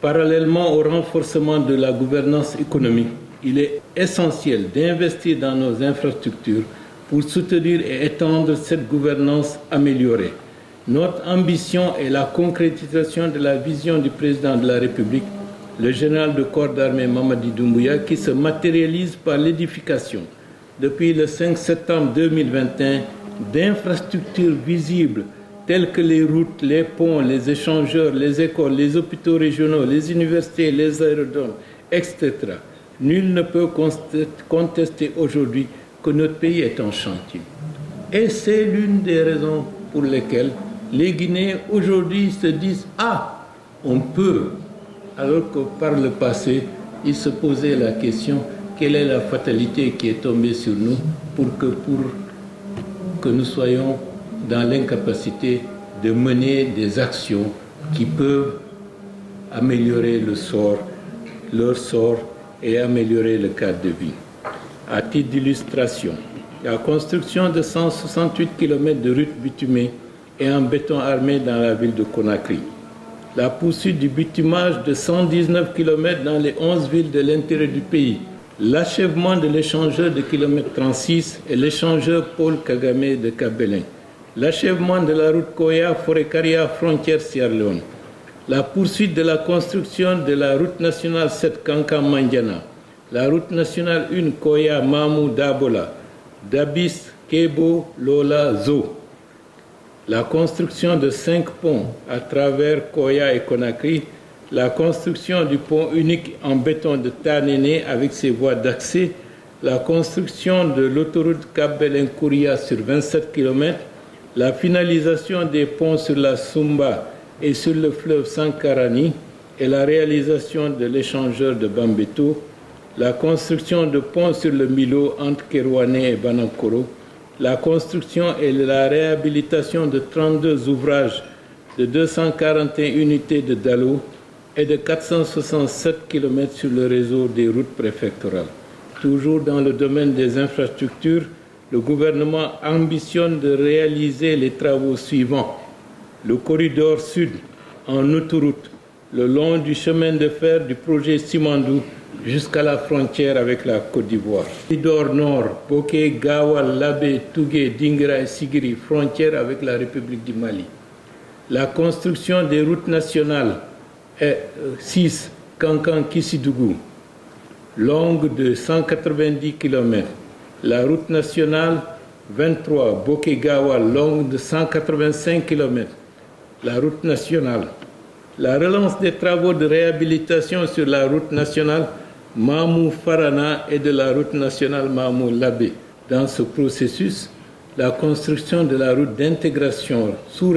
Parallèlement au renforcement de la gouvernance économique, il est essentiel d'investir dans nos infrastructures pour soutenir et étendre cette gouvernance améliorée. Notre ambition est la concrétisation de la vision du président de la République, le général de corps d'armée Mamadi Doumbouya, qui se matérialise par l'édification, depuis le 5 septembre 2021, d'infrastructures visibles telles que les routes, les ponts, les échangeurs, les écoles, les hôpitaux régionaux, les universités, les aérodromes, etc. Nul ne peut contester aujourd'hui que notre pays est en chantier. Et c'est l'une des raisons pour lesquelles les Guinéens aujourd'hui se disent « Ah, on peut », alors que par le passé, ils se posaient la question « Quelle est la fatalité qui est tombée sur nous pour que nous soyons dans l'incapacité de mener des actions qui peuvent améliorer leur sort et améliorer le cadre de vie. » À titre d'illustration, la construction de 168 km de routes bitumées et en béton armé dans la ville de Conakry, la poursuite du bitumage de 119 km dans les 11 villes de l'intérieur du pays, l'achèvement de l'échangeur de km 36 et l'échangeur Paul Kagame de Kabelin, l'achèvement de la route Koya-Forekaria frontière Sierra Leone, la poursuite de la construction de la route nationale 7 Kankan-Mandiana, la route nationale 1 Koya-Mamou-Dabola, Dabis, Kebo, Lola, Zo, la construction de 5 ponts à travers Koya et Conakry, la construction du pont unique en béton de Tanene avec ses voies d'accès, la construction de l'autoroute Cap-Belin-Kouria sur 27 km, la finalisation des ponts sur la Sumba et sur le fleuve Sankarani et la réalisation de l'échangeur de Bambeto, la construction de ponts sur le Milo entre Kerouane et Banankoro, la construction et la réhabilitation de 32 ouvrages de 241 unités de Dalo et de 467 km sur le réseau des routes préfectorales. Toujours dans le domaine des infrastructures, le gouvernement ambitionne de réaliser les travaux suivants. Le corridor sud en autoroute, le long du chemin de fer du projet Simandou jusqu'à la frontière avec la Côte d'Ivoire. Corridor nord, Boké, Gawa, Labé, Tougué, Dingra et Sigiri, frontière avec la République du Mali. La construction des routes nationales 6, Kankan-Kissidougou, longue de 190 km. La route nationale 23, Boké-Gawa, longue de 185 km. La route nationale. La relance des travaux de réhabilitation sur la route nationale Mamou-Farana et de la route nationale Mamou-Labé. Dans ce processus, la construction de la route d'intégration sous